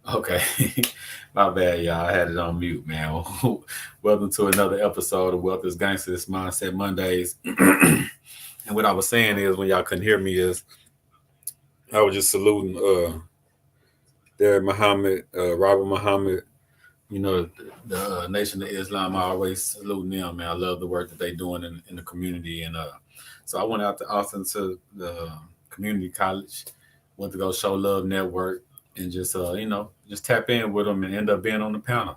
Okay. My bad, y'all. I had it on mute, man. Welcome to another episode of Wealth is Gangster. This Mindset Mondays. And what I was saying is, when y'all couldn't hear me, is I was just saluting there Muhammad, Robert Muhammad, the Nation of Islam. I always saluting them, man. I love the work that they doing in the community. And so I went out to Austin to the community college, went to go show love network and just just tap in with them and end up being on the panel.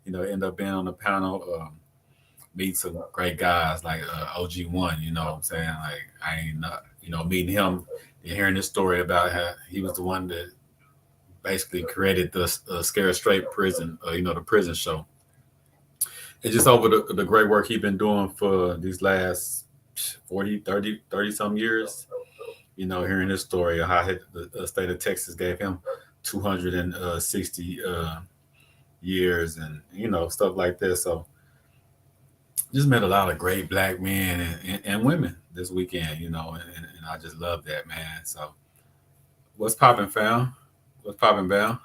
End up being on the panel, meet some great guys like OG1. You know what I'm saying? Like I ain't not, meeting him and hearing this story about how he was the one that basically created the Scare Straight prison, the prison show. And just over the great work he's been doing for these last 40, 30 some years, hearing his story of how the state of Texas gave him 260 years and, stuff like this. So just met a lot of great black men and women this weekend, and I just love that, man. So what's popping, fam? What's popping, Bam?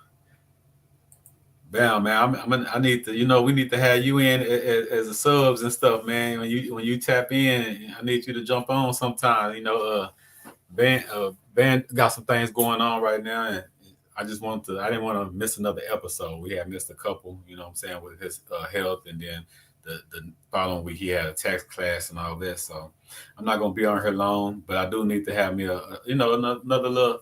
Bam, man. I need to, we need to have you in as a subs and stuff, man. When you tap in, I need you to jump on sometime. Van got some things going on right now, and I didn't want to miss another episode. We had missed a couple, what I'm saying, with his health, and then the following week he had a tax class and all that. So I'm not gonna be on here long, but I do need to have me another little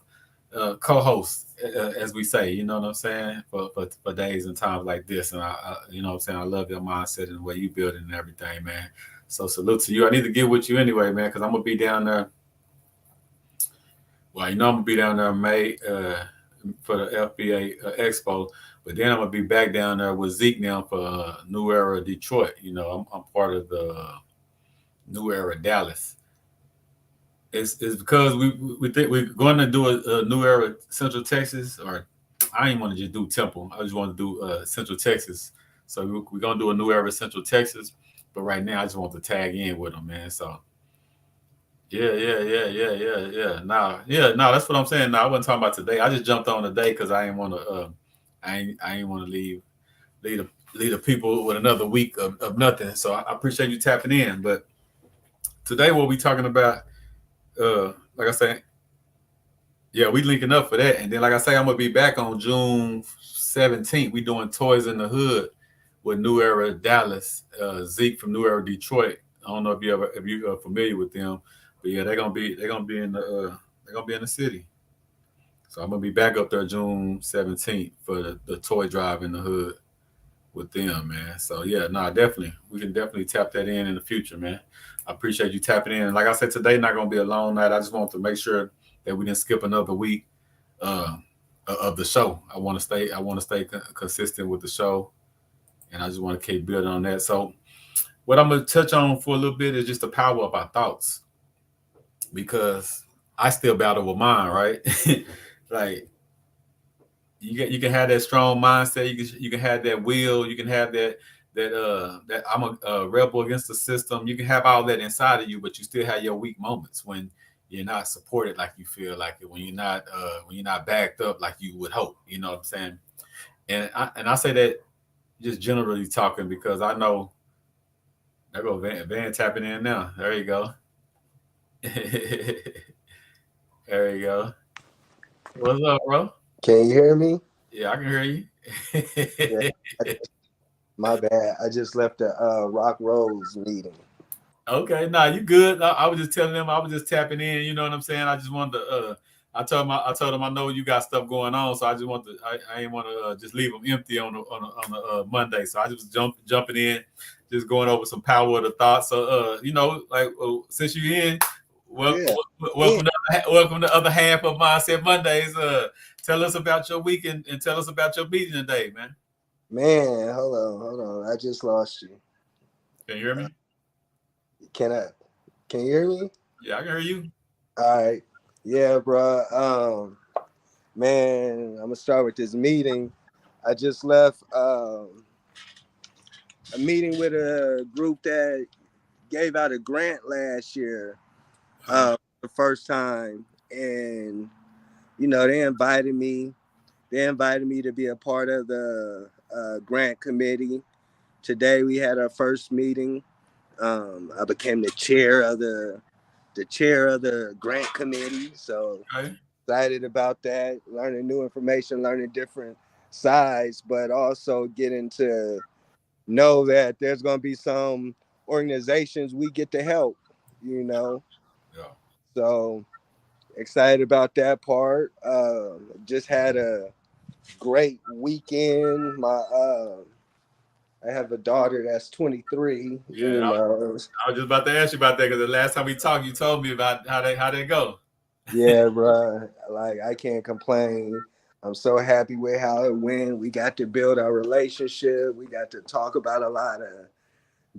co-host, as we say. You know what I'm saying, for days and times like this. And what I'm saying, I love your mindset and the way you build it and everything, man. So salute to you. I need to get with you anyway, man, because I'm gonna be down there. Well, I'm gonna be down there in May for the FBA Expo, but then I'm gonna be back down there with Zeke now for New Era Detroit. I'm part of the New Era Dallas. It's because we think we're going to do a New Era Central Texas, or I didn't want to just do Temple. I just want to do Central Texas. So we're gonna do a New Era Central Texas, but right now I just want to tag in with them, man. So yeah. No, that's what I'm saying. No, I wasn't talking about today. I just jumped on today because I ain't want to. I ain't want to leave the leave the people with another week of nothing. So I appreciate you tapping in. But today, what we talking about? Like I say, yeah, we linking up for that. And then, like I say, I'm gonna be back on June 17th. We doing Toys in the Hood with New Era Dallas. Zeke from New Era Detroit. I don't know if you are familiar with them, but yeah, they're gonna be in the city. So I'm gonna be back up there June 17th for the toy drive in the hood with them, man. So yeah, definitely we can definitely tap that in the future, man. I appreciate you tapping in. Like I said, today not gonna be a long night. I just want to make sure that we didn't skip another week uh, of the show. I want to stay consistent with the show, and I just want to keep building on that. So what I'm gonna touch on for a little bit is just the power of our thoughts, because I still battle with mine, right? Like you can have that strong mindset. You can have that will. You can have that I'm a rebel against the system. You can have all that inside of you, but you still have your weak moments when you're not supported like you feel like it. When you're not backed up like you would hope. You know what I'm saying? And I say that just generally talking, because I know there go Van tapping in now. There you go. There you go. What's up, bro? Can you hear me? Yeah, I can hear you. Yeah, my bad. I just left the Rock Rose meeting. Okay, nah, you good. I was just telling them I was just tapping in. You know what I'm saying? I just wanted to. I told them I know you got stuff going on, so I just want to. I ain't want to just leave them empty on a Monday. So I just jumping in, just going over some power of the thoughts. So like since you in, well, Yeah, yeah, welcome to the other half of Mindset Mondays. Tell us about your week, and tell us about your meeting today, man. man. Hold on. I just lost you. Can you hear me? Can I? Can you hear me? Yeah, I can hear you. All right. Yeah, bro. Man, I'm gonna start with this meeting. I just left a meeting with a group that gave out a grant last year, Uh-huh. the first time, and they invited me. they invited me to be a part of the grant committee. Today we had our first meeting. I became the chair of the grant committee. So Okay. excited about that. Learning new information, learning different sides, but also getting to know that there's going to be some organizations we get to help. You know, Yeah. so excited about that part. Just had a great weekend. I have a daughter that's 23. Yeah. You know, I was just about to ask you about that because the last time we talked, you told me about how they go. yeah, bro. Like I can't complain. I'm so happy with how it went. We got to build our relationship. We got to talk about a lot of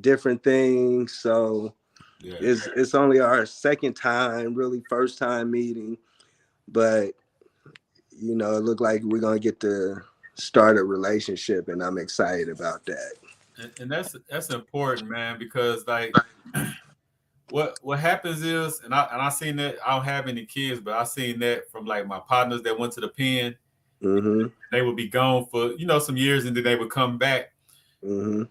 different things. So Yeah. it's only our second time, really first time meeting, but you know, it looked like we're gonna get to start a relationship, and I'm excited about that. And that's important, man, because like what happens is, and I seen that. I don't have any kids, but I seen that from like my partners that went to the pen. Mm-hmm. They would be gone for some years, and then they would come back. Mm-hmm.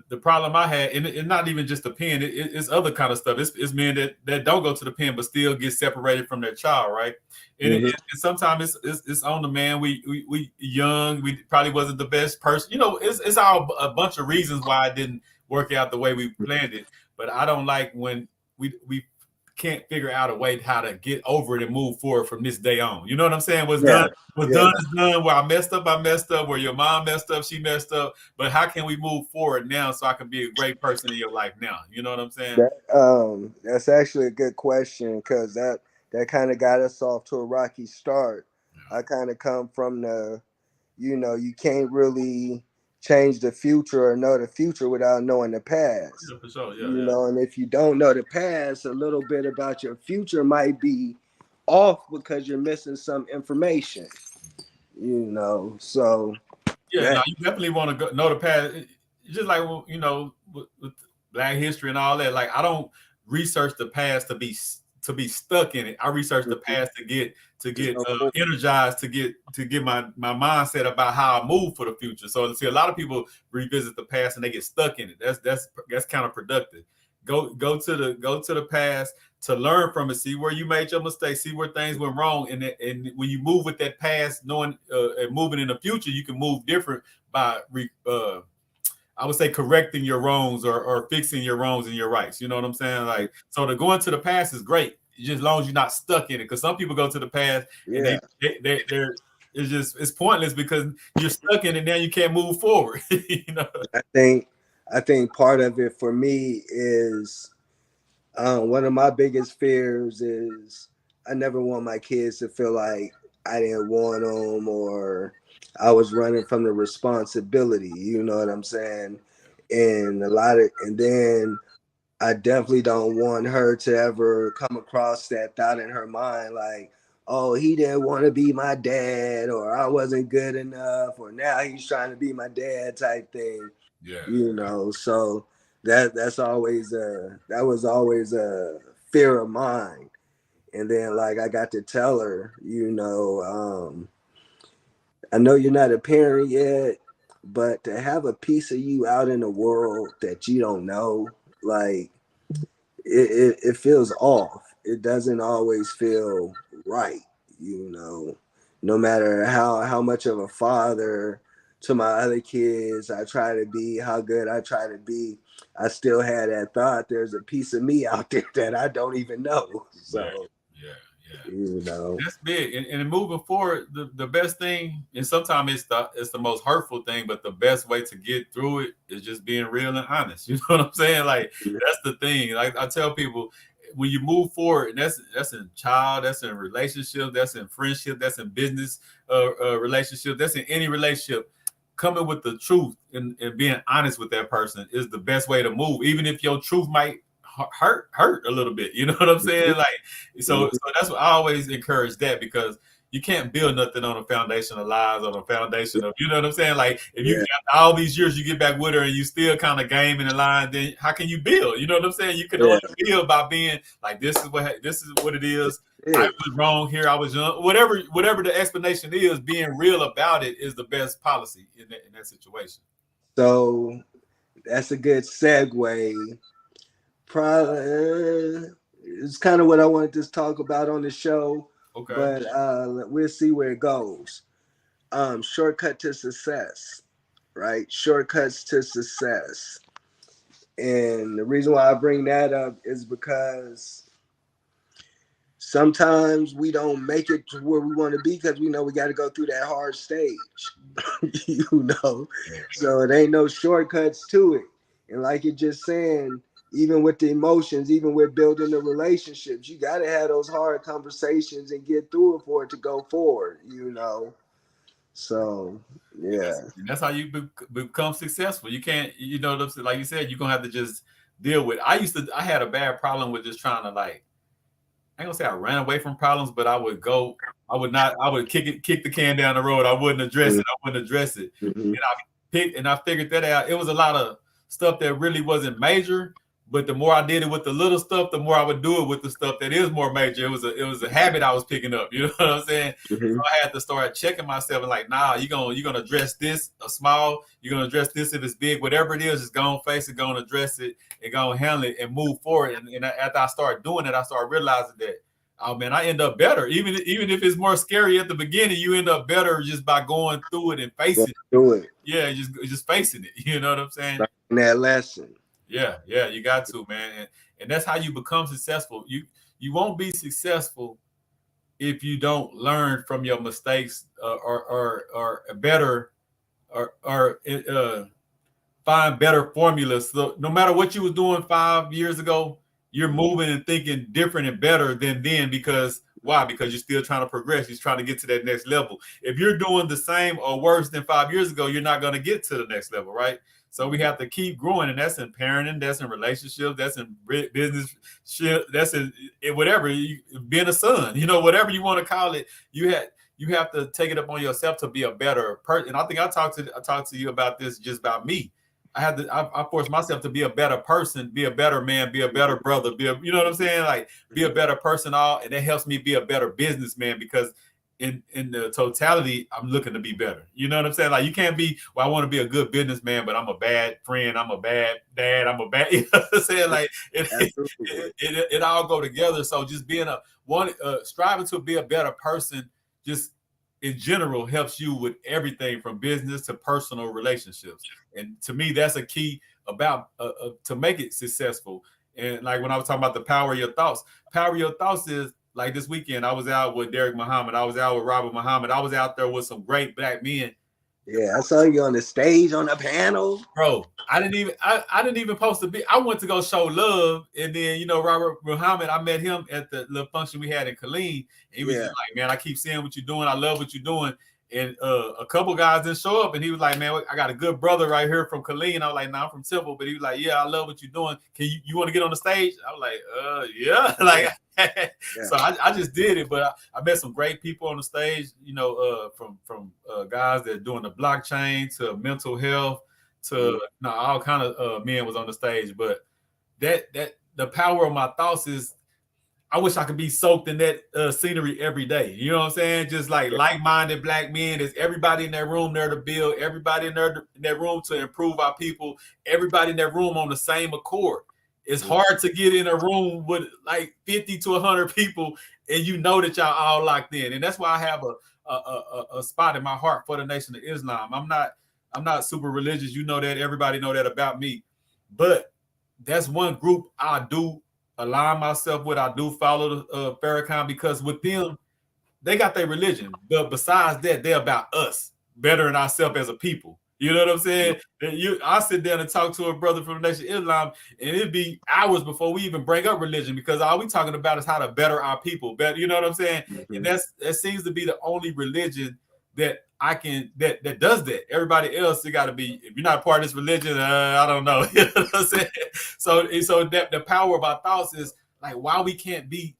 The problem I had, and it's not even just the pen, it's other kind of stuff. It's men that don't go to the pen but still get separated from their child, right? And, Mm-hmm. and sometimes it's on the man. We young, we probably wasn't the best person. It's all a bunch of reasons why it didn't work out the way we planned it. But I don't like when we can't figure out a way how to get over it and move forward from this day on. You know what I'm saying? What's Yeah. done is done. Where I messed up, I messed up. Where your mom messed up, she messed up. But how can we move forward now so I can be a great person in your life now? You know what I'm saying? That's actually a good question because that kind of got us off to a rocky start. I kind of come from the, you can't really change the future or know the future without knowing the past. Yeah, for sure. You Yeah. know, and if you don't know the past, a little bit about your future might be off because you're missing some information. So Yeah, no, that you definitely want to know the past. Just like with Black history and all that. Like I don't research the past to be stuck in it. I research the past to get energized, to get my mindset about how I move for the future. So see, a lot of people revisit the past and they get stuck in it. That's counterproductive. Go to the past to learn from it, see where you made your mistakes, see where things went wrong, and when you move with that past, knowing and moving in the future, you can move different by I would say correcting your wrongs or fixing your wrongs and your rights. You know what I'm saying? Like, so to go into the past is great, just as long as you're not stuck in it. Because some people go to the past and they're it's pointless because you're stuck in it now. You can't move forward. I think part of it for me is one of my biggest fears is I never want my kids to feel like I didn't want them or I was running from the responsibility. You know what I'm saying? And then I definitely don't want her to ever come across that thought in her mind, like, oh, he didn't want to be my dad, or I wasn't good enough, or now he's trying to be my dad type thing. Yeah. So that was always a fear of mine. And then like I got to tell her, I know you're not a parent yet, but to have a piece of you out in the world that you don't know, like it feels off. It doesn't always feel right, no matter how much of a father to my other kids I try to be, how good I try to be, I still had that thought there's a piece of me out there that I don't even know. So yeah. That's big. And moving forward, the best thing, and sometimes it's the most hurtful thing, but the best way to get through it is just being real and honest. You know what I'm saying? Like that's the thing. Like I tell people, when you move forward, and that's in child, that's in relationship, that's in friendship, that's in business relationship, that's in any relationship. Coming with the truth and being honest with that person is the best way to move, even if your truth might hurt a little bit. You know what I'm saying? Like, so that's what I always encourage, that because you can't build nothing on a foundation of lies, on a foundation of, you know what I'm saying? Like if you Yeah. after all these years you get back with her and you still kind of gaming and lying, then how can you build? You know what I'm saying? You can only build by being like, this is what it is. I was wrong here. I was young. Whatever the explanation is, being real about it is the best policy in that situation. So that's a good segue. Probably it's kind of what I wanted to talk about on the show. Okay. But we'll see where it goes. Shortcut to success, right? Shortcuts to success. And the reason why I bring that up is because sometimes we don't make it to where we want to be because we know we got to go through that hard stage, you know. So it ain't no shortcuts to it. And like you're just saying, even with the emotions, even with building the relationships, you got to have those hard conversations and get through it for it to go forward, you know. So yeah, and that's how you become successful. You can't, you know, like you said, you're gonna have to just deal with. I had a bad problem with just trying to like. I ain't gonna say I ran away from problems, but I would kick the can down the road. I wouldn't address it. I wouldn't address it. And I figured that out. It was a lot of stuff that really wasn't major, but the more I did it with the little stuff, the more I would do it with the stuff that is more major. It was a habit I was picking up. You know what I'm saying? So I had to start checking myself and like, nah, you're gonna address this a small. You're gonna address this if it's big. Whatever it is, just go and face it, go and address it, and go and handle it and move forward. And after I started doing it, I started realizing that, oh man, I end up better. Even if it's more scary at the beginning, you end up better just by going through it and facing it. Yeah, just facing it. You know what I'm saying? That lesson. Yeah, you got to, man, and that's how you become successful. You won't be successful if you don't learn from your mistakes or better or find better formulas. So no matter what you was doing 5 years ago, you're moving and thinking different and better than then. Because why? Because you're still trying to progress. You're trying to get to that next level. If you're doing the same or worse than 5 years ago, you're not going to get to the next level, right? So we have to keep growing, and that's in parenting, that's in relationships, that's in business, that's in whatever, being a son, you know, whatever you want to call it. You have to take it up on yourself to be a better person. And I think I talked to you about this, just about me. I forced myself to be a better person, be a better man, be a better brother, you know what I'm saying? Like, be a better person, and it helps me be a better businessman, because in the totality, I'm looking to be better. You know what I'm saying? Like, you can't be, well, I want to be a good businessman, but I'm a bad friend, I'm a bad dad, I'm a bad, you know what I'm saying? Like, it all go together. So just being striving to be a better person, just in general, helps you with everything from business to personal relationships. And to me, that's a key about to make it successful. And like when I was talking about the power of your thoughts is, like this weekend, I was out with Derek Muhammad. I was out with Robert Muhammad. I was out there with some great black men. Yeah, I saw you on the stage on the panel. Bro, I didn't even post to be. I went to go show love, and then, you know, Robert Muhammad, I met him at the little function we had in Killeen. And he was just like, man, I keep seeing what you're doing. I love what you're doing. And a couple guys didn't show up, and he was like, man, I got a good brother right here from Killeen. I was like, nah, I'm from Temple. But he was like, yeah, I love what you're doing. Can you want to get on the stage? I was like, yeah. Like, so I just did it. But I met some great people on the stage, you know, from guys that are doing the blockchain to mental health to all kind of men was on the stage. But that the power of my thoughts is, I wish I could be soaked in that scenery every day. You know what I'm saying? Just like like-minded black men. There's everybody in that room there to build, everybody in that room to improve our people, everybody in that room on the same accord. It's hard to get in a room with like 50 to 100 people and you know that y'all all locked in. And that's why I have a spot in my heart for the Nation of Islam. I'm not super religious. You know that. Everybody know that about me. But that's one group I do align myself with. I do follow Farrakhan, because with them, they got their religion, but besides that, they're about us bettering ourselves as a people. You know what I'm saying? I sit down and talk to a brother from the Nation of Islam, and it'd be hours before we even bring up religion, because all we talking about is how to better our people. You know what I'm saying? And that seems to be the only religion that that does that. Everybody else, it got to be, if you're not part of this religion, I don't know. You know what I'm saying? So that the power of our thoughts is like, why we can't be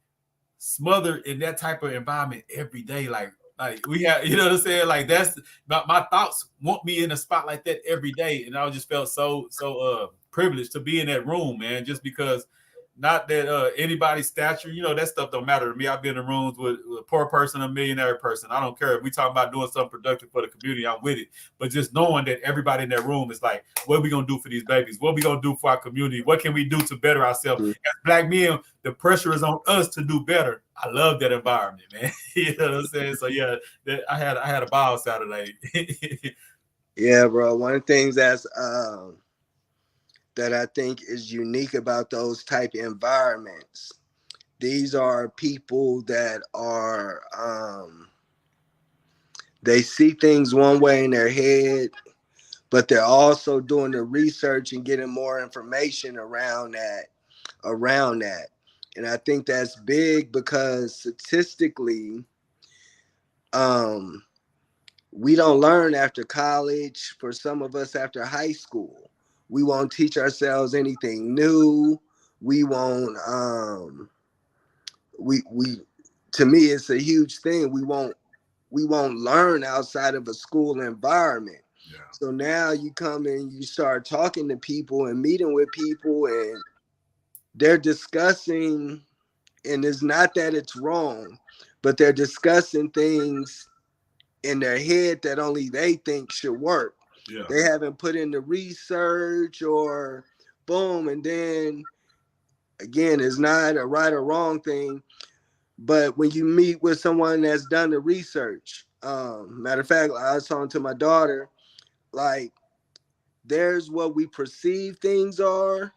smothered in that type of environment every day. Like, Like we have, you know what I'm saying? Like that's my thoughts want me in a spot like that every day. And I just felt so privileged to be in that room, man, just because not that anybody's stature, you know, that stuff don't matter to me. I've been in rooms with a poor person, a millionaire person. I don't care. If we talking about doing something productive for the community, I'm with it. But just knowing that everybody in that room is like, what are we going to do for these babies? What are we going to do for our community? What can we do to better ourselves? Mm-hmm. As Black men, the pressure is on us to do better. I love that environment, man. You know what I'm saying? So yeah, I had a ball Saturday. Yeah, bro. One of the things that I think is unique about those type of environments, these are people that are they see things one way in their head, but they're also doing the research and getting more information around that. And I think that's big because statistically, we don't learn after college. For some of us after high school, we won't teach ourselves anything new. We won't, we to me, it's a huge thing. We won't learn outside of a school environment. Yeah. So now you come and you start talking to people and meeting with people, and they're discussing, and it's not that it's wrong, but they're discussing things in their head that only they think should work. Yeah. They haven't put in the research or boom. And then again, it's not a right or wrong thing, but when you meet with someone that's done the research, matter of fact, I was talking to my daughter, like there's what we perceive things are.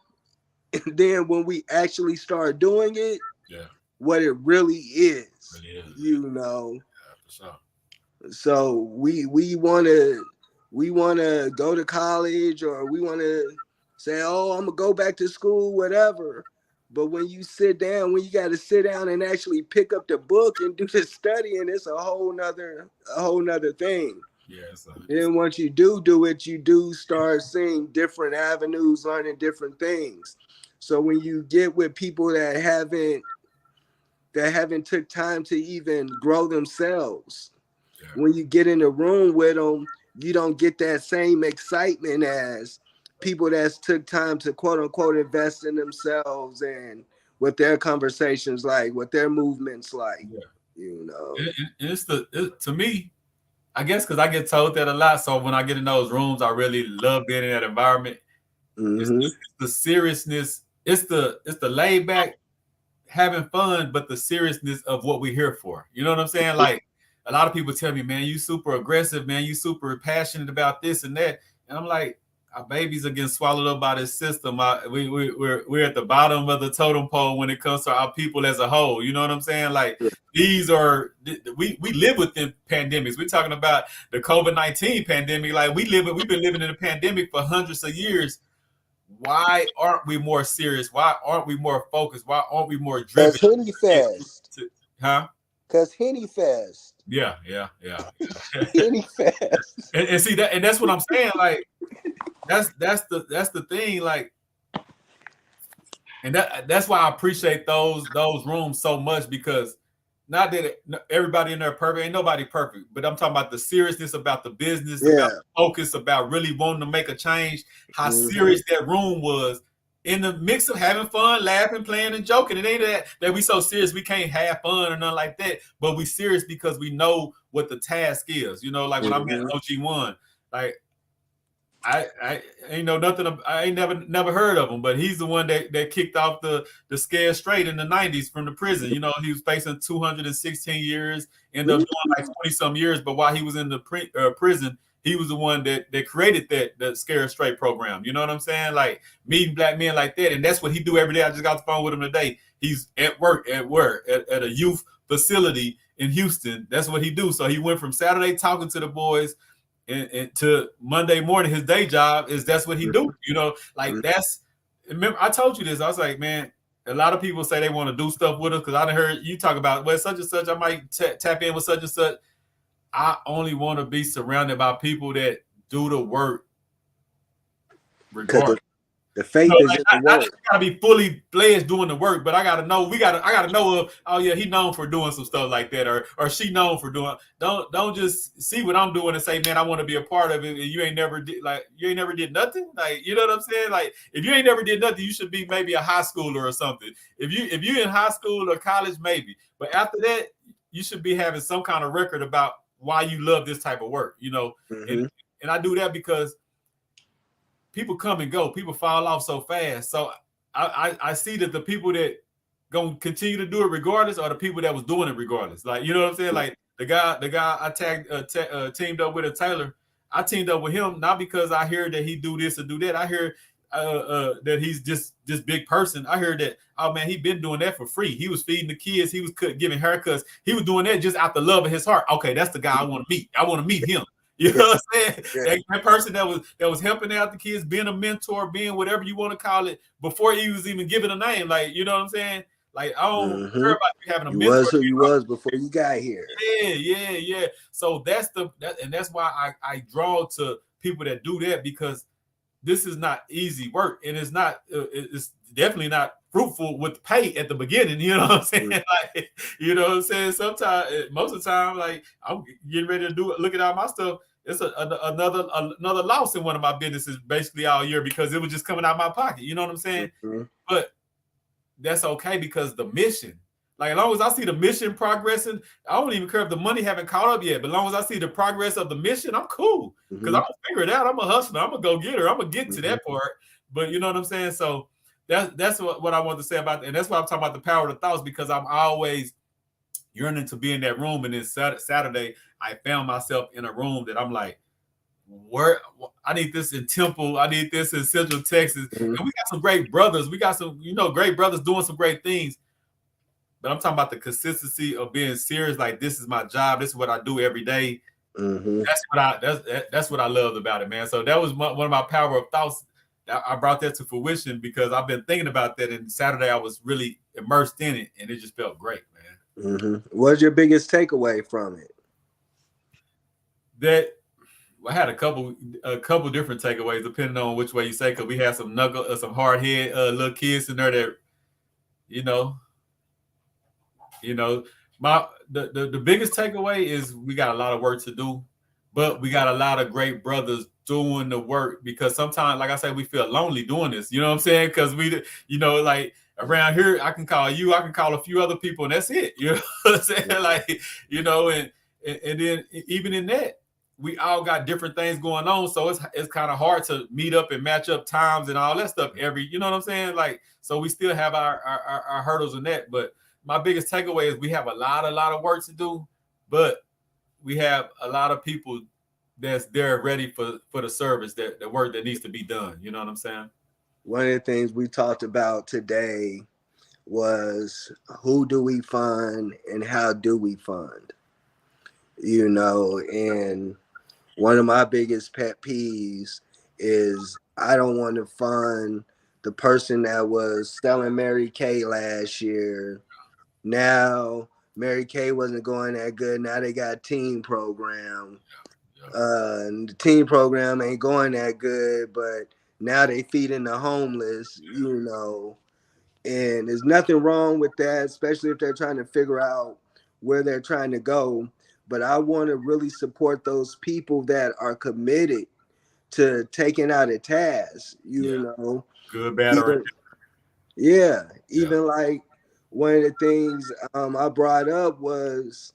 And then when we actually start doing it, yeah, what it really is, you know. Yeah, for sure. So we want to go to college, or we want to say, oh, I'm gonna go back to school, whatever. But when you sit down, when you got to sit down and actually pick up the book and do the studying, it's a whole nother thing. Yes. Then once you do it, you do start seeing different avenues, learning different things. So when you get with people that haven't took time to even grow themselves, when you get in the room with them, you don't get that same excitement as people that's took time to quote unquote invest in themselves and what their conversations like, what their movements like. Yeah. You know, to me, I guess because I get told that a lot. So when I get in those rooms, I really love being in that environment. Mm-hmm. It's the seriousness. It's the laid back, having fun, but the seriousness of what we're here for. You know what I'm saying? Like a lot of people tell me, man, you super aggressive, man, you super passionate about this and that, and I'm like, our babies are getting swallowed up by this system. We're at the bottom of the totem pole when it comes to our people as a whole. You know what I'm saying? Like these are we live within pandemics. We're talking about the COVID-19 pandemic. Like we've been living in a pandemic for hundreds of years. Why aren't we more serious? Why aren't we more focused? Why aren't we more driven? Because Henny Fest. Huh? Because Henny Fest. Yeah. Henny Fest. And see that, and that's what I'm saying. Like that's the thing. Like, and that's why I appreciate those rooms so much, because not that everybody in there perfect, ain't nobody perfect, but I'm talking about the seriousness about the business, about the focus, about really wanting to make a change, how serious that room was in the mix of having fun, laughing, playing, and joking. It ain't that we so serious we can't have fun or nothing like that, but we serious because we know what the task is. You know, like when I met OG1, like I ain't know nothing. I ain't never heard of him, but he's the one that kicked off the Scared Straight in the 90s from the prison. You know, he was facing 216 years, ended up doing like 20 some years. But while he was in the prison, he was the one that created the Scared Straight program. You know what I'm saying? Like meeting black men like that, and that's what he do every day. I just got the phone with him today. He's at work at a youth facility in Houston. That's what he do. So he went from Saturday talking to the boys. And to Monday morning, his day job that's what he do. You know, like remember I told you this. I was like, man, a lot of people say they want to do stuff with us because I done heard you talk about, well, such and such, I might tap in with such and such. I only want to be surrounded by people that do the work regardless. The faith is in the not work. just gotta be fully fledged doing the work, but I gotta know. I gotta know. Oh yeah, he known for doing some stuff like that, or she known for doing. Don't just see what I'm doing and say, man, I want to be a part of it. And you ain't never did nothing. Like, you know what I'm saying? Like, if you ain't never did nothing, you should be maybe a high schooler or something. If you in high school or college, maybe. But after that, you should be having some kind of record about why you love this type of work. Mm-hmm. And I do that because people come and go. People fall off so fast. So I see that the people that gonna continue to do it regardless are the people that was doing it regardless. Like, you know what I'm saying? Like the guy I teamed up with, Taylor. I teamed up with him not because I hear that he do this or do that. I hear that he's just this big person. I heard that, oh man, he been doing that for free. He was feeding the kids. He was giving haircuts. He was doing that just out the love of his heart. Okay, that's the guy I want to meet. I want to meet him. You know what I'm saying? Yeah. That person that was helping out the kids, being a mentor, being whatever you want to call it, before he was even given a name. Like, you know what I'm saying? Like, I don't care about you having a mentor. You was who you was before you got here. Yeah. So that's why I draw to people that do that, because this is not easy work, and it's definitely not fruitful with pay at the beginning. You know what I'm saying? Like, you know what I'm saying? Sometimes, most of the time, like, I'm getting ready to look at all my stuff. It's another loss in one of my businesses basically all year because it was just coming out of my pocket. You know what I'm saying? Mm-hmm. But that's okay, because the mission, like, as long as I see the mission progressing, I don't even care if the money haven't caught up yet. But as long as I see the progress of the mission, I'm cool, because I'm gonna figure it out. I'm a hustler. I'm gonna go get her. I'm gonna get to that part. But you know what I'm saying? So that's what I want to say about that. And that's why I'm talking about the power of the thoughts, because I'm always yearning to be in that room. And then Saturday, I found myself in a room that I'm like, where I need this in Temple, I need this in Central Texas. And we got some great brothers. We got some, great brothers doing some great things. But I'm talking about the consistency of being serious. Like, this is my job. This is what I do every day. That's what I loved about it, man. So that was one of my power of thoughts. I brought that to fruition because I've been thinking about that. And Saturday I was really immersed in it, and it just felt great, man. What's your biggest takeaway from it? That I had a couple different takeaways depending on which way you say, because we had some some hard head little kids in there that, the biggest takeaway is we got a lot of work to do, but we got a lot of great brothers doing the work, because sometimes, like I said, we feel lonely doing this. You know what I'm saying? Because we, like around here, I can call you, I can call a few other people, and that's it. You know what I'm saying? Like, and then even in that, we all got different things going on, so it's kind of hard to meet up and match up times and all that stuff you know what I'm saying? Like, so we still have our hurdles in that. But my biggest takeaway is we have a lot of work to do, but we have a lot of people that's there ready for the service, that the work that needs to be done. You know what I'm saying? One of the things we talked about today was, who do we fund and how do we fund? And one of my biggest pet peeves is, I don't want to fund the person that was selling Mary Kay last year. Now Mary Kay wasn't going that good. Now they got teen program. And the teen program ain't going that good, but now they feeding the homeless, and there's nothing wrong with that, especially if they're trying to figure out where they're trying to go. But I want to really support those people that are committed to taking out a task, Good, bad, or even like one of the things I brought up was,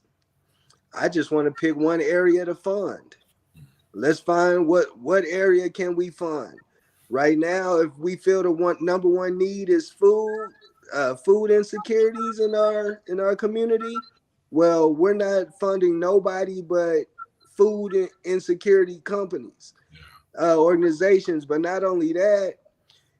I just want to pick one area to fund. Let's find what area can we fund. Right now, if we feel the number one need is food insecurities in our community, well, we're not funding nobody but food insecurity companies, organizations. But not only that,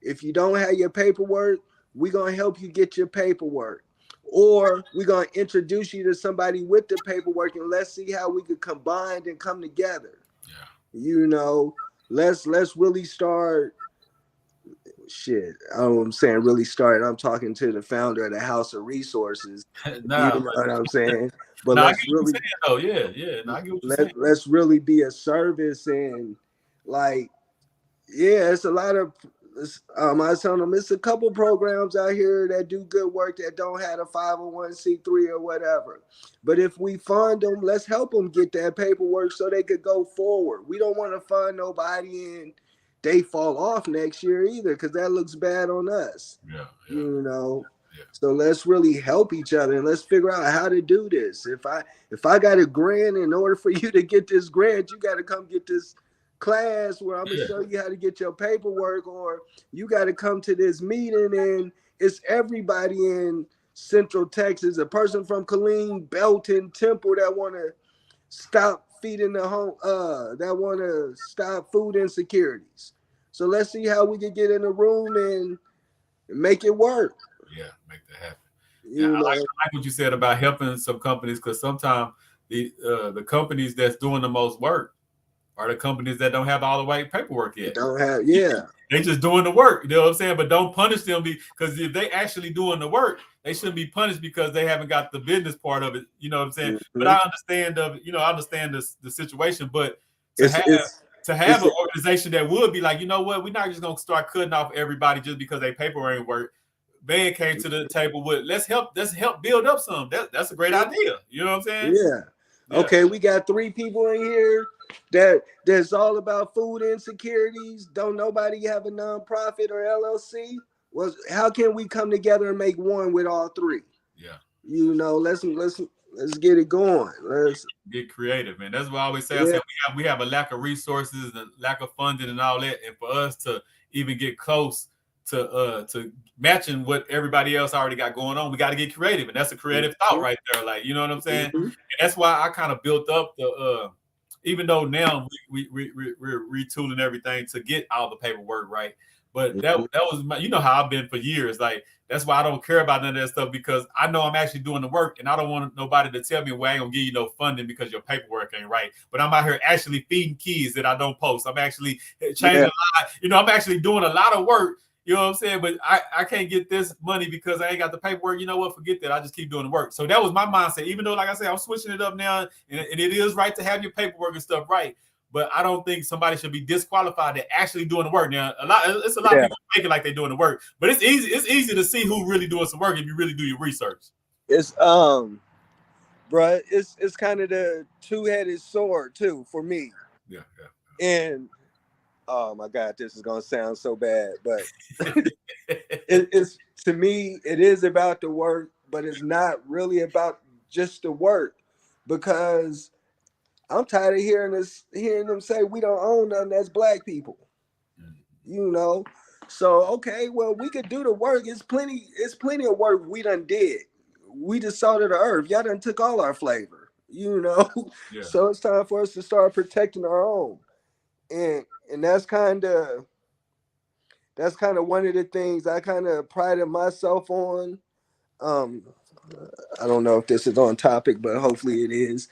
if you don't have your paperwork, we're going to help you get your paperwork. Or we're going to introduce you to somebody with the paperwork, and let's see how we could combine and come together. Let's really start. Shit, I'm saying really start. I'm talking to the founder of the House of Resources. You know what I'm saying? But let's really, let's really be a service, and like, it's a lot of I was telling them it's a couple programs out here that do good work that don't have a 501c3 or whatever. But if we fund them, let's help them get that paperwork so they could go forward. We don't want to fund nobody and they fall off next year either, because that looks bad on us. Yeah. You know. Yeah. So let's really help each other and let's figure out how to do this. If I got a grant, in order for you to get this grant, you got to come get this class where I'm gonna show you how to get your paperwork, or you got to come to this meeting. And it's everybody in Central Texas, a person from Killeen, Belton, Temple that want to stop feeding the home, that want to stop food insecurities. So let's see how we can get in a room and make it work. Yeah, make that happen. Yeah, I like what you said about helping some companies, because sometimes the companies that's doing the most work are the companies that don't have all the right paperwork yet. Don't have, yeah. They just doing the work, you know what I'm saying? But don't punish them, because if they actually doing the work, they shouldn't be punished because they haven't got the business part of it. You know what I'm saying? Mm-hmm. But I understand the situation. But to have an organization that would be like, you know what, we're not just gonna start cutting off everybody just because their paperwork ain't work. Ben came to the table with let's help build up some. That's a great idea. You know what I'm saying? Yeah. Okay, we got 3 people in here that's all about food insecurities. Don't nobody have a nonprofit or LLC? Well, how can we come together and make one with all 3? Yeah. You know, let's get it going. Let's get creative, man. That's what I always say. Yeah. I said we have a lack of resources and lack of funding and all that, and for us to even get close to matching what everybody else already got going on, we got to get creative, and that's a creative thought right there. Like, you know what I'm saying? Mm-hmm. And that's why I kind of built up the even though now we're retooling everything to get all the paperwork right, but that was my, you know how I've been for years. Like, that's why I don't care about none of that stuff, because I know I'm actually doing the work, and I don't want nobody to tell me, well, I ain't gonna give you no funding because your paperwork ain't right. But I'm out here actually feeding kids that I don't post. I'm actually changing a lot. You know, I'm actually doing a lot of work. You know what I'm saying? But I can't get this money because I ain't got the paperwork. You know what? Forget that. I just keep doing the work. So that was my mindset. Even though, like I said, I'm switching it up now, and it is right to have your paperwork and stuff right. But I don't think somebody should be disqualified to actually doing the work. Now, it's a lot of people making like they're doing the work, but it's easy to see who really doing some work if you really do your research. It's bro, it's kind of the two-headed sword too for me. Yeah. And oh my God, this is gonna sound so bad, but it's to me, it is about the work, but it's not really about just the work, because I'm tired of hearing them say we don't own nothing as Black people. You know, so okay, well, we could do the work. It's plenty of work we done did. We just salted the earth. Y'all done took all our flavor. You know, so it's time for us to start protecting our own. And that's kind of one of the things I kind of prided myself on. I don't know if this is on topic, but hopefully it is.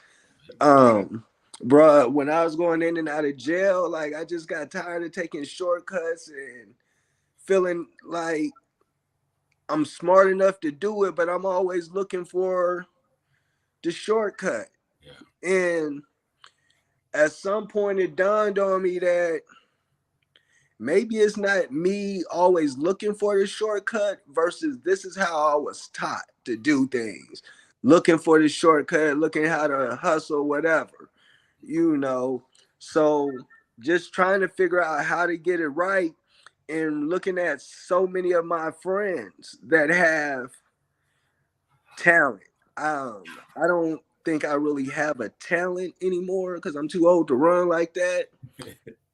Bruh, when I was going in and out of jail, like, I just got tired of taking shortcuts and feeling like I'm smart enough to do it, but I'm always looking for the shortcut. Yeah. And at some point it dawned on me that maybe it's not me always looking for the shortcut versus this is how I was taught to do things. Looking for the shortcut, looking how to hustle, whatever, you know. So just trying to figure out how to get it right, and looking at so many of my friends that have talent. I don't think I really have a talent anymore because I'm too old to run like that.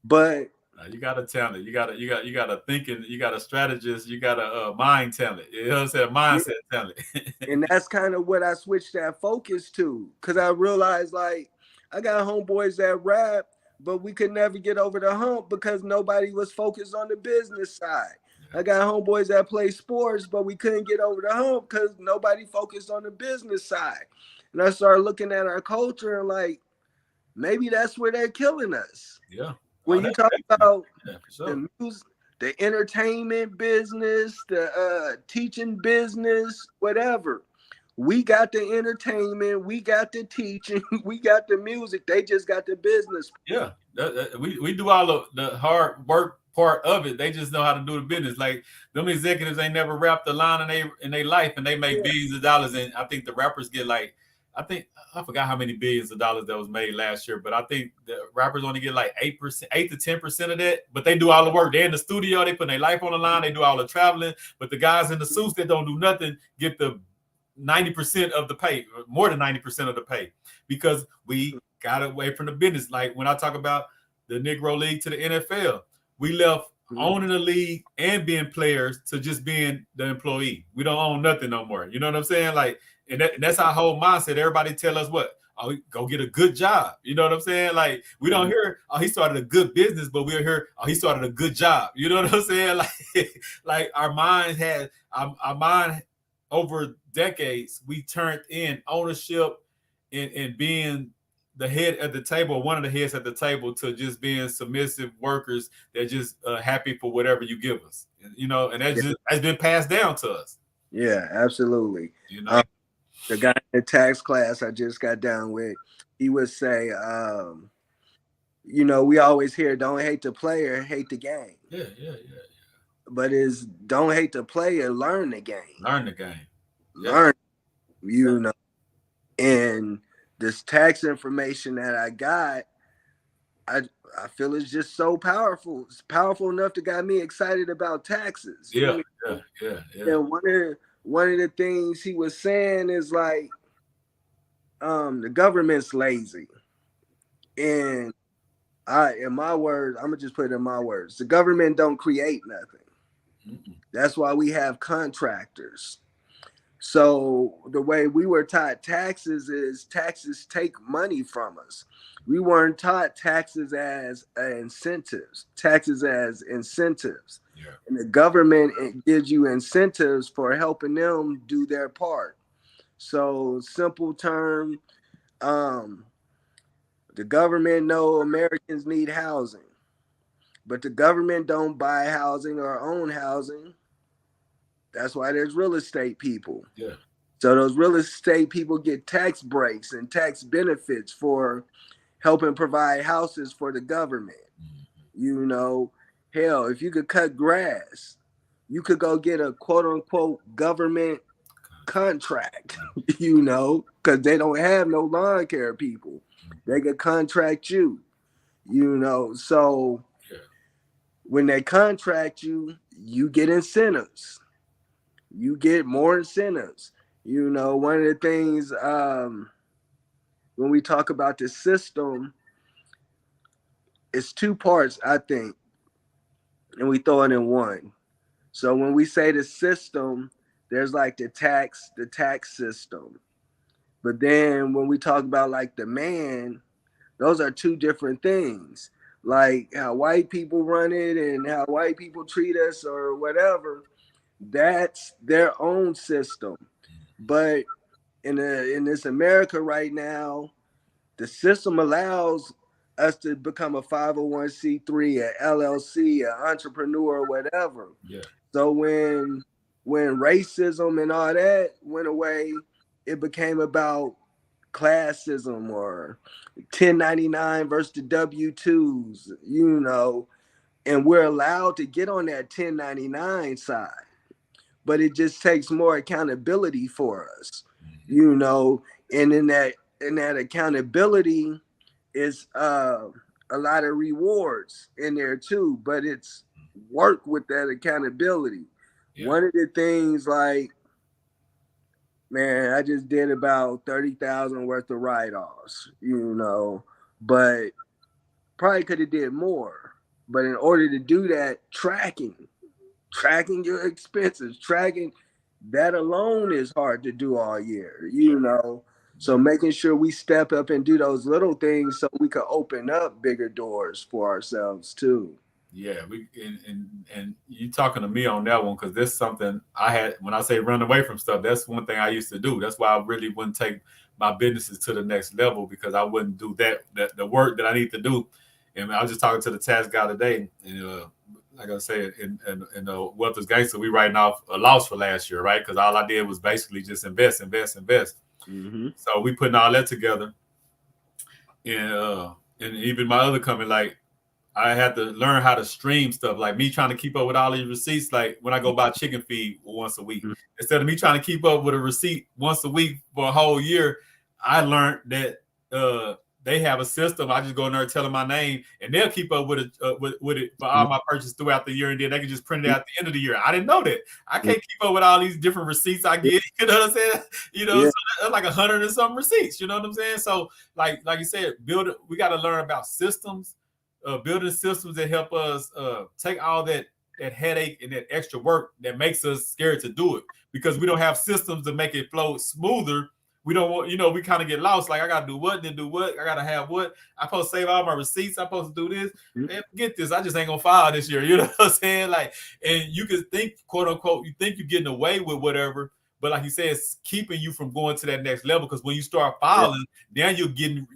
But you got a talent. You got a thinking. You got a strategist. You got a mind talent. You know what I'm saying? Mindset talent. And that's kind of what I switched that focus to, because I realized, like, I got homeboys that rap, but we could never get over the hump because nobody was focused on the business side. Yeah. I got homeboys that play sports, but we couldn't get over the hump because nobody focused on the business side. And I started looking at our culture and, like, maybe that's where they're killing us. Yeah. When you talk about the music, the entertainment business, the teaching business, whatever, we got the entertainment, we got the teaching, we got the music. They just got the business. Yeah, we do all of the hard work part of it. They just know how to do the business. Like them executives ain't never rapped a line in their life, and they make billions of dollars. And I think the rappers get like, I forgot how many billions of dollars that was made last year, but I think the rappers only get like 8%, 8 to 10% of that. But they do all the work. They're in the studio, they put their life on the line, they do all the traveling. But the guys in the suits that don't do nothing get the 90% of the pay, more than 90% of the pay, because we got away from the business. Like when I talk about the Negro League to the NFL, we left owning the league and being players to just being the employee. We don't own nothing no more. You know what I'm saying? Like, and that's our whole mindset. Everybody tell us what? Oh, go get a good job. You know what I'm saying? Like, we don't hear, oh, he started a good business, but we'll hear, oh, he started a good job. You know what I'm saying? Like our mind had, our mind over decades, we turned in ownership and being the head at the table, one of the heads at the table, to just being submissive workers that just happy for whatever you give us, you know, and that just has been passed down to us. Yeah, absolutely. You know, the guy in the tax class I just got down with, he would say, you know, we always hear, don't hate the player, hate the game. Yeah. But is don't hate the player, learn the game. Learn the game. Learn, you know. And this tax information that I got, I feel it's just so powerful. It's powerful enough to got me excited about taxes. Yeah. And one of the things he was saying is like, the government's lazy. And in my words, I'm gonna just put it in my words, the government don't create nothing. That's why we have contractors. So the way we were taught taxes is taxes take money from us. We weren't taught taxes as incentives. Yeah. And the government gives you incentives for helping them do their part. So simple term, the government know Americans need housing, but the government don't buy housing or own housing. That's why there's real estate people. Yeah. So those real estate people get tax breaks and tax benefits for helping provide houses for the government. You know, hell, if you could cut grass, you could go get a quote unquote government contract, you know, because they don't have no lawn care people. They could contract you, you know. So when they contract you, you get incentives. You get more incentives. You know, one of the things when we talk about the system, it's two parts, I think, and we throw it in one. So when we say the system, there's like the tax system. But then when we talk about like the man, those are two different things. Like how white people run it and how white people treat us or whatever, that's their own system. But in this America right now, the system allows us to become a 501c3, a LLC, an entrepreneur, whatever. Yeah. So when racism and all that went away, it became about classism or 1099 versus the W-2s, you know, and we're allowed to get on that 1099 side, but it just takes more accountability for us, you know, and in that accountability is a lot of rewards in there too, but it's work with that accountability. Yeah. One of the things, like, man, I just did about 30,000 worth of write-offs, you know, but probably could have did more. But in order to do that, tracking your expenses, tracking that alone is hard to do all year, you know. So making sure we step up and do those little things so we can open up bigger doors for ourselves too. Yeah, and you talking to me on that one, because that's something I had. When I say run away from stuff, that's one thing I used to do. That's why I really wouldn't take my businesses to the next level, because I wouldn't do that the work that I need to do. And I was just talking to the tax guy today, and like I said, in the Wealth is Gangster, we writing off a loss for last year, right? Because all I did was basically just invest. Mm-hmm. So we putting all that together, and even my other company, like, I had to learn how to stream stuff. Like me trying to keep up with all these receipts. Like when I go buy chicken feed once a week, instead of me trying to keep up with a receipt once a week for a whole year, I learned that they have a system. I just go in there and tell them my name, and they'll keep up with it with it for all my purchases throughout the year, and then they can just print it out at the end of the year. I didn't know that. I can't keep up with all these different receipts I get. You know what I'm saying? You know, Yeah. so that's like 100 and some receipts. You know what I'm saying? So like you said, we got to learn about systems. Building systems that help us take all that headache and that extra work that makes us scared to do it because we don't have systems to make it flow smoother. We don't want, we kind of get lost. Like I gotta do what, then do what. I gotta have what. I supposed to save all my receipts. I supposed to do this. Man, forget this. I just ain't gonna file this year. You know what I'm saying? Like, and you can think, quote unquote, you think you're getting away with whatever, but like you said, it's keeping you from going to that next level. Because when you start filing, now you're getting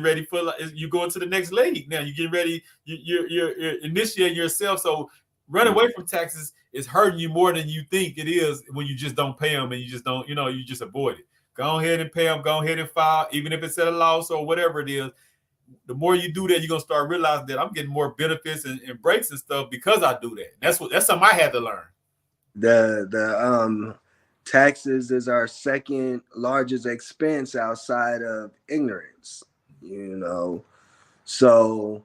ready for, like, you're going to the next league. Now you're getting ready. You're initiating yourself. So running away from taxes is hurting you more than you think it is when you just don't pay them and you just don't, you just avoid it. Go ahead and pay them. Go ahead and file, even if it's at a loss or whatever it is. The more you do that, you're gonna start realizing that I'm getting more benefits and breaks and stuff because I do that. That's something I had to learn. The taxes is our second largest expense outside of ignorance. So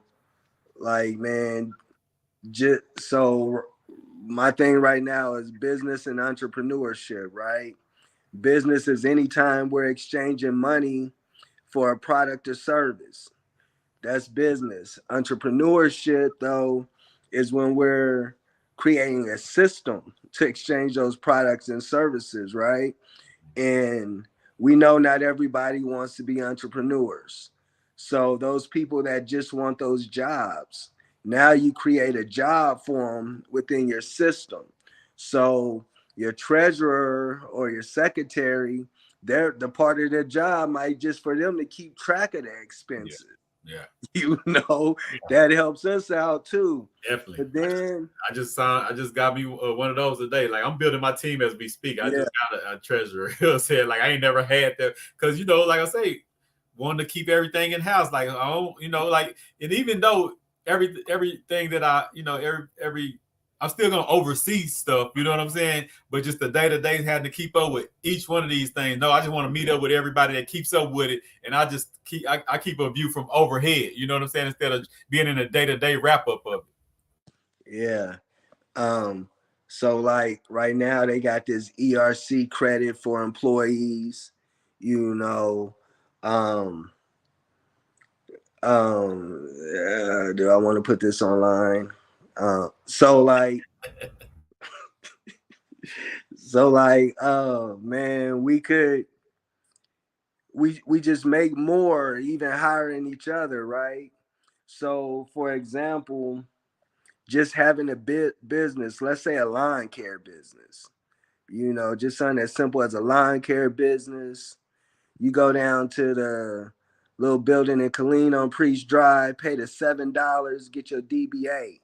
like, man, so my thing right now is business and entrepreneurship, right? Business is anytime we're exchanging money for a product or service. That's business. Entrepreneurship, though, is when we're creating a system to exchange those products and services, right? And we know not everybody wants to be entrepreneurs. So those people that just want those jobs, now you create a job for them within your system. So your treasurer or your secretary, the part of their job might just for them to keep track of their expenses. Yeah. That helps us out too. Definitely. But then I just got me one of those today. Like I'm building my team as we speak. I just got a treasurer. Saying like I ain't never had that because like I say, wanting to keep everything in house. Like like, and even though everything that I every I'm still gonna oversee stuff, you know what I'm saying? But just the day-to-day having to keep up with each one of these things. No, I just want to meet up with everybody that keeps up with it, and I just keep a view from overhead. You know what I'm saying? Instead of being in a day-to-day wrap-up of it. Yeah. So like right now they got this ERC credit for employees. Do I want to put this online? Man, we just make more even hiring each other, right? So for example, just having a business, let's say a lawn care business, just something as simple as a lawn care business. You go down to the little building in Killeen on Priest Drive, pay the $7, get your DBA,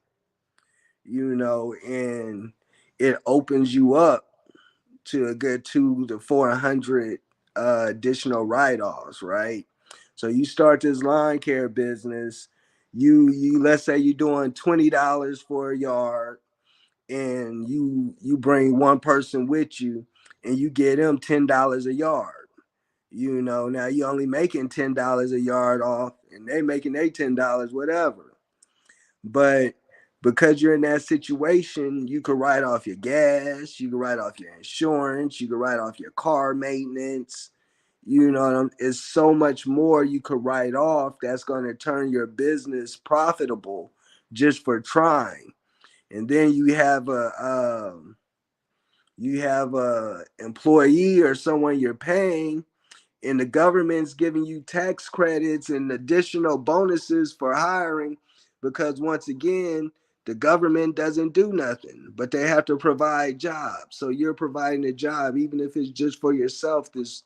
and it opens you up to a good 200 to 400 additional write-offs, right? So you start this lawn care business, you let's say you're doing $20 for a yard, and you bring one person with you, and you get them $10 a yard. Now you only making $10 a yard off, and they making their $10, whatever. But because you're in that situation, you could write off your gas, you can write off your insurance, you can write off your car maintenance. It's so much more you could write off that's going to turn your business profitable just for trying. And then you have a employee or someone you're paying, and the government's giving you tax credits and additional bonuses for hiring, because once again, the government doesn't do nothing, but they have to provide jobs. So you're providing a job, even if it's just for yourself. There's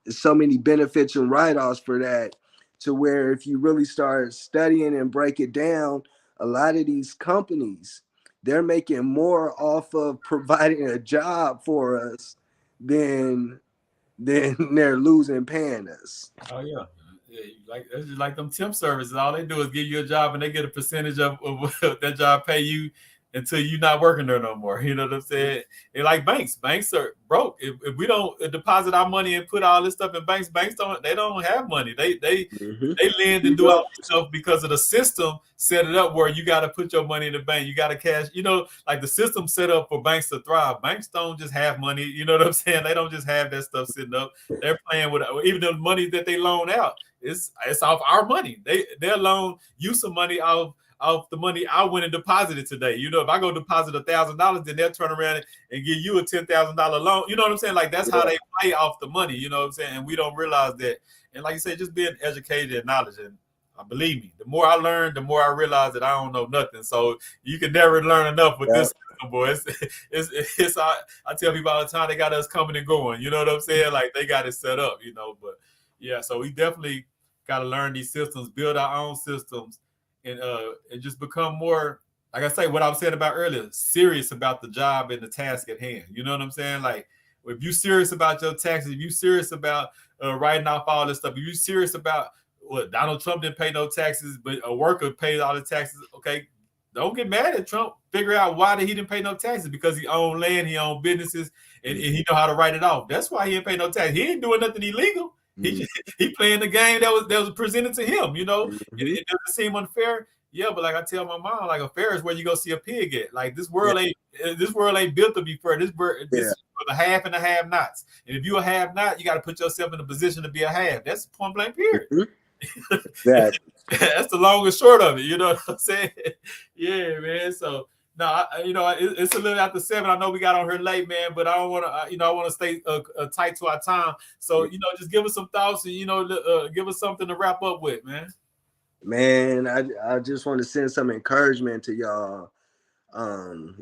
so many benefits and write-offs for that, to where if you really start studying and break it down, a lot of these companies, they're making more off of providing a job for us than they're losing paying us. Oh yeah, Yeah, like that's just like them temp services. All they do is give you a job, and they get a percentage of what that job pay you until you're not working there no more. You know what I'm saying? And like banks, banks are broke. If we don't deposit our money and put all this stuff in banks, banks don't have money. Mm-hmm. They lend and do all this stuff because of the system set it up where you got to put your money in the bank. You got to cash. You know, like the system set up for banks to thrive. Banks don't just have money. You know what I'm saying? They don't just have that stuff sitting up. They're playing with even the money that they loan out. It's off our money. They'll loan you some money off the money I went and deposited today. You know, if I go deposit $1,000, then they'll turn around and give you a $10,000 loan. You know what I'm saying? Like that's how they play off the money. You know what I'm saying? And we don't realize that. And like you said, just being educated and knowledge. And believe me, the more I learn, the more I realize that I don't know nothing. So you can never learn enough with this system, boy. It's I tell people all the time, they got us coming and going. You know what I'm saying? Like they got it set up. You know, but yeah. So we definitely got to learn these systems, build our own systems, and just become more, like I say, what I was saying about earlier, serious about the job and the task at hand. You know what I'm saying? Like if you serious about your taxes, if you serious about writing off all this stuff, if you serious about what Donald Trump didn't pay no taxes, but a worker paid all the taxes, okay, don't get mad at Trump. Figure out why he didn't pay no taxes, because he owned land, he owned businesses, and he know how to write it off. That's why he didn't pay no taxes. He ain't doing nothing illegal. He playing the game that was presented to him, you know. It doesn't seem unfair, yeah. But like I tell my mom, like a fair is where you go see a pig at. Like this world ain't built to be fair. This is for the half and the have-nots. And if you a have-not, you got to put yourself in a position to be a have. That's point blank period. That's the long and short of it. You know what I'm saying? Yeah, man. So. No, it's a little after 7. I know we got on here late, man, but I don't want to, I want to stay tight to our time. So, just give us some thoughts and, give us something to wrap up with, man. Man, I just want to send some encouragement to y'all.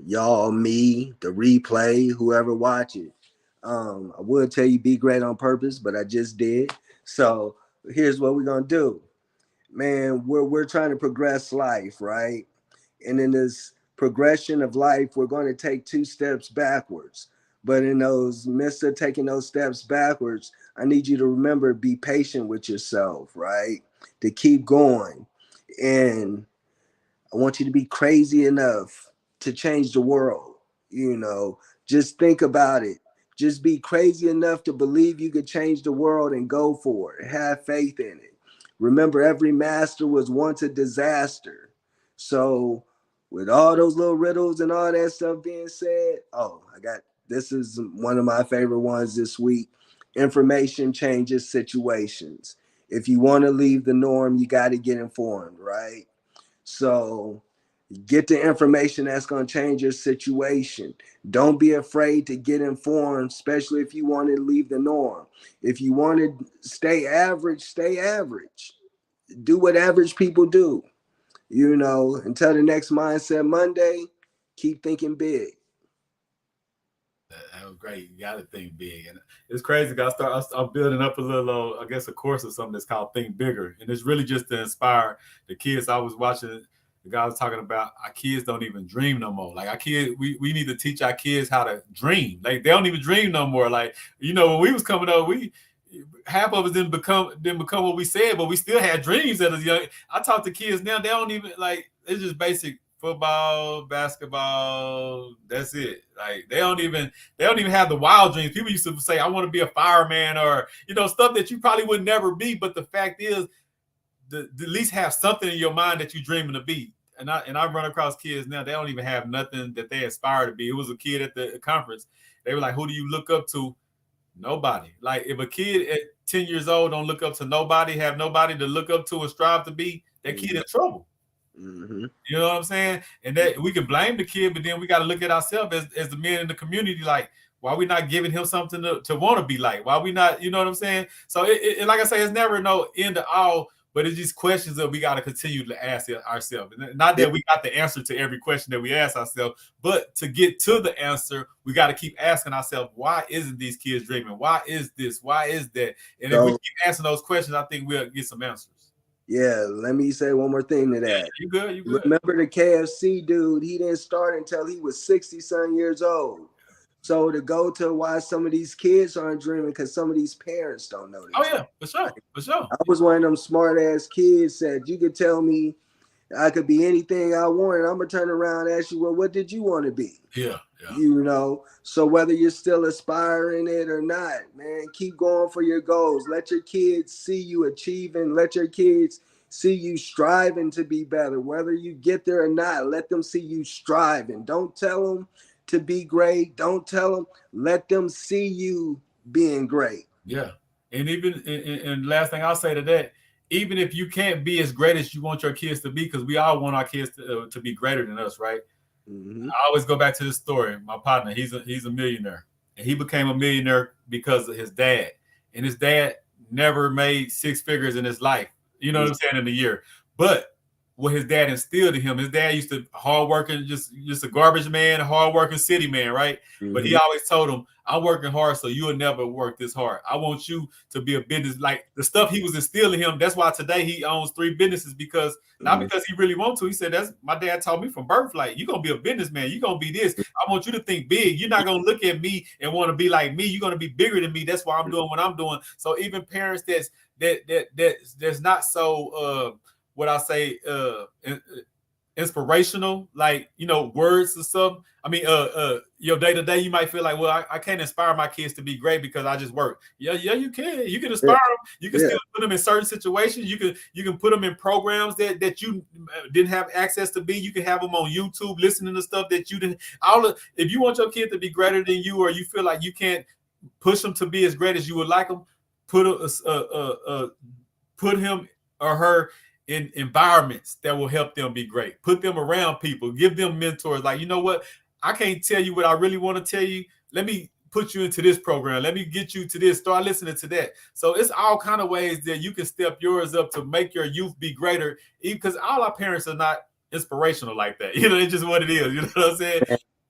Y'all, me, the replay, whoever watch it. I would tell you be great on purpose, but I just did. So here's what we're going to do. Man, we're trying to progress life, right? And in this progression of life, we're going to take 2 steps backwards. But in those midst of taking those steps backwards, I need you to remember, be patient with yourself, right? To keep going. And I want you to be crazy enough to change the world. Just think about it. Just be crazy enough to believe you could change the world and go for it. Have faith in it. Remember, every master was once a disaster. So with all those little riddles and all that stuff being said, this is one of my favorite ones this week. Information changes situations. If you want to leave the norm, you got to get informed, right? So get the information that's going to change your situation. Don't be afraid to get informed, especially if you want to leave the norm. If you want to stay average, stay average. Do what average people do. Until the next Mindset Monday, keep thinking big. That was great. You got to think big. And it's crazy because I'm building up a little, a course or something that's called Think Bigger. And it's really just to inspire the kids. I was watching, the guy was talking about our kids don't even dream no more. Like our kids, we need to teach our kids how to dream. Like they don't even dream no more. Like, when we was coming up, half of us didn't become what we said, but we still had dreams as young. I talk to kids now, they don't even it's just basic football, basketball. That's it. Like they don't even have the wild dreams. People used to say, I want to be a fireman, or stuff that you probably would never be. But the fact is, at least have something in your mind that you're dreaming to be. And I run across kids now, they don't even have nothing that they aspire to be. It was a kid at the conference. They were like, who do you look up to? Nobody. Like if a kid at 10 years old don't look up to nobody, have nobody to look up to and strive to be, that kid in trouble. Mm-hmm. You know what I'm saying? And that we can blame the kid, but then we got to look at ourselves as the men in the community. Like, why we not giving him something to want to be like? Why we not? You know what I'm saying? So it like I say, it's never no end to all. But it's just questions that we got to continue to ask ourselves. Not that we got the answer to every question that we ask ourselves, but to get to the answer, we got to keep asking ourselves, why isn't these kids dreaming? Why is this? Why is that? And if we keep asking those questions, I think we'll get some answers. Yeah, let me say one more thing to that. You good? You good? Remember the KFC dude, he didn't start until he was 60-some years old. So to go to why some of these kids aren't dreaming because some of these parents don't know Oh these. yeah, for sure, for sure. I was one of them smart ass kids that you could tell me I could be anything I wanted. I'm gonna turn around and ask you, well, what did you want to be? Yeah, yeah, You know, so whether you're still aspiring it or not, man, keep going for your goals. Let your kids see you achieving. Let your kids see you striving to be better. Whether you get there or not, let them see you striving. Don't tell them to be great. Don't tell them. Let them see you being great. yeah. And even and last thing I'll say to that, even if you can't be as great as you want your kids to be, because we all want our kids to be greater than us, right? Mm-hmm. I always go back to this story. My partner, he's a millionaire, and he became a millionaire because of his dad. And his dad never made six figures in his life. You know what I'm saying, in a year. But what his dad instilled in him, his dad used to hard working, just a garbage man, a hard working city man, right? Mm-hmm. But he always told him, "I'm working hard, so you'll never work this hard. I want you to be a business like the stuff he was instilling him." That's why today he owns 3 businesses because not because he really wants to. He said, "That's my dad taught me from birth. Like you're gonna be a businessman. You're gonna be this. I want you to think big. You're not gonna look at me and want to be like me. You're gonna be bigger than me. That's why I'm doing what I'm doing." So even parents that's not so what I say inspirational, like words or something. I mean, your day to day, you might feel like, well, I can't inspire my kids to be great because I just work. Yeah, you can. You can inspire them. You can still put them in certain situations. You can put them in programs that you didn't have access to be. You can have them on YouTube listening to stuff that you didn't. If you want your kid to be greater than you, or you feel like you can't push them to be as great as you would like them, put him or her in environments that will help them be great. Put them around people. Give them mentors. Like, you know what? I can't tell you what I really want to tell you. Let me put you into this program. Let me get you to this. Start listening to that. So it's all kind of ways that you can step yours up to make your youth be greater. Because all our parents are not inspirational like that. It's just what it is. You know what I'm saying?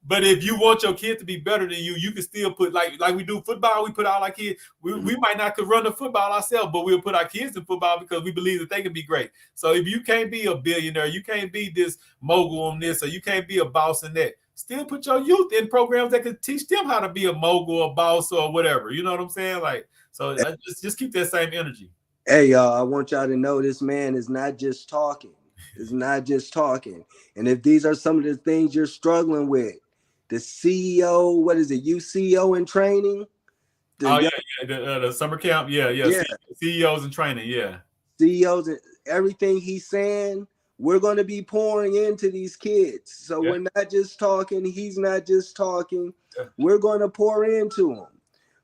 But if you want your kid to be better than you, you can still put like we do football. We put all our kids. We might not could run the football ourselves, but we'll put our kids in football because we believe that they can be great. So if you can't be a billionaire, you can't be this mogul on this, or you can't be a boss in that, still put your youth in programs that could teach them how to be a mogul, a boss, or whatever. You know what I'm saying? Like, so just keep that same energy. Hey, y'all, I want y'all to know this man is not just talking. It's not just talking. And if these are some of the things you're struggling with, the CEO, what is it, UCO in training? The summer camp, yeah. CEOs in training, yeah. CEOs, everything he's saying, we're going to be pouring into these kids. So we're not just talking. He's not just talking. Yeah. We're going to pour into them.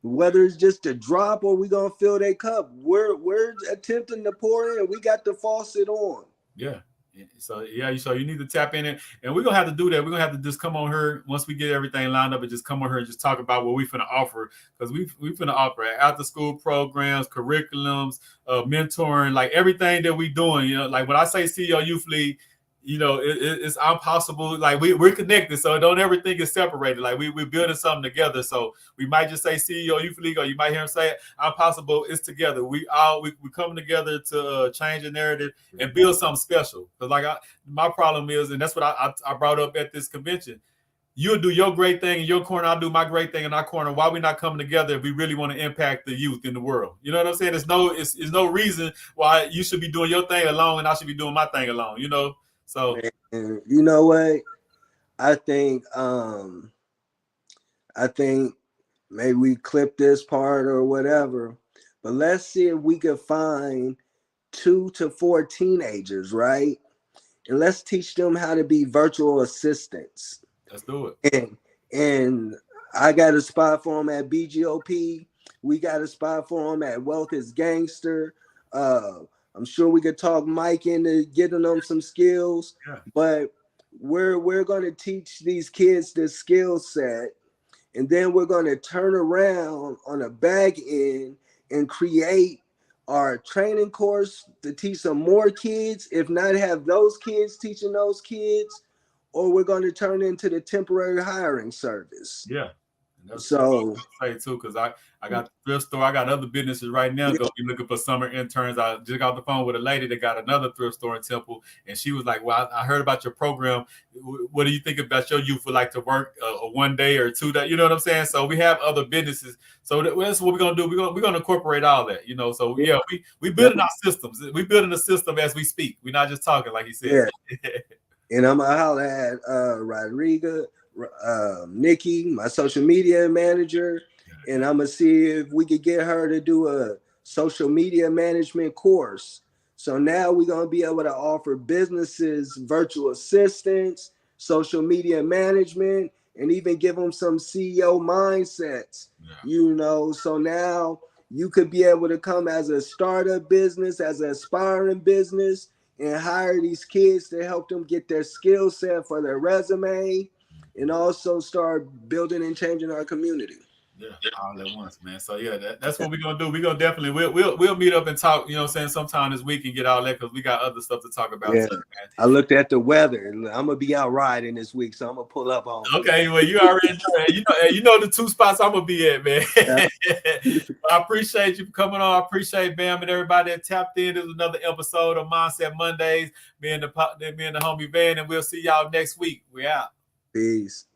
Whether it's just a drop or we're going to fill their cup, we're attempting to pour in. We got the faucet on. Yeah. So you need to tap in it, and we're gonna have to do that. We're gonna have to just come on here once we get everything lined up and just come on here and just talk about what we finna offer, because we finna offer after school programs, curriculums, mentoring, like everything that we doing. Like when I say CEO Youth League, it's impossible. Like we're connected, so don't ever think it's separated. Like we're building something together. So we might just say CEO Youth League, or you might hear him say impossible. It's together. We coming together to change the narrative and build something special. Because my problem is, and that's what I brought up at this convention. You'll do your great thing in your corner. I'll do my great thing in our corner. Why we not coming together if we really want to impact the youth in the world? You know what I'm saying? There's no reason why you should be doing your thing alone and I should be doing my thing alone. So, and you know what? I think maybe we clip this part or whatever, but let's see if we can find 2 to 4 teenagers, right? And let's teach them how to be virtual assistants. Let's do it. And I got a spot for them at BGOP. We got a spot for them at Wealth is Gangster. I'm sure we could talk Mike into getting them some skills, but we're going to teach these kids this skill set, and then we're going to turn around on a back end and create our training course to teach some more kids, if not have those kids teaching those kids, or we're going to turn into the temporary hiring service. Yeah. That's what I was So gonna say too, because I got the thrift store. I got other businesses right now. yeah, Gonna be looking for summer interns. I just got off the phone with a lady that got another thrift store in Temple, and she was like, "Well, I heard about your program. What do you think about your youth would like to work a 1 day or 2 day? You know what I'm saying?" So we have other businesses. So that's what we're gonna do. We're gonna incorporate all that. You know. So yeah, yeah, we building our systems. We building a system as we speak. We're not just talking, like he said. yeah. And I'm gonna holler at Rodriga, Nikki, my social media manager, and I'm gonna see if we could get her to do a social media management course. So now we're gonna be able to offer businesses virtual assistants, social media management, and even give them some CEO mindsets. So now you could be able to come as a startup business, as an aspiring business, and hire these kids to help them get their skill set for their resume, and also start building and changing our community. Yeah, all at once, man. So yeah, that's what we're gonna do. We're gonna definitely we'll meet up and talk, you know what I'm saying, sometime this week and get all that because we got other stuff to talk about Yeah. too, man. I looked at the weather and I'm gonna be out riding this week, so I'm gonna pull up on. Okay, well, you already know, you know the two spots I'm gonna be at, man. Yeah. I appreciate you for coming on. I appreciate Bam and everybody that tapped in. This is another episode of Mindset Mondays. Me and the homie Van, and we'll see y'all next week. We out. Peace.